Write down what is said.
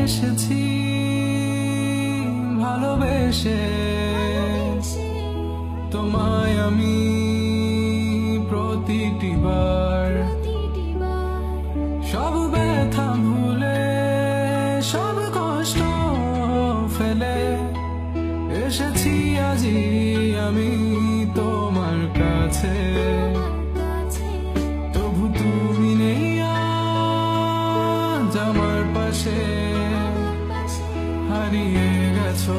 এসেছি ভালোবেসে তোমায় আমি প্রতিটি বার সব ব্যথা ভুলে সব কষ্ট ফেলে এসেছি আজি আমি তোমার কাছে। তবু তুমি নেই আজ আমার পাশে, হারিয়ে গেছো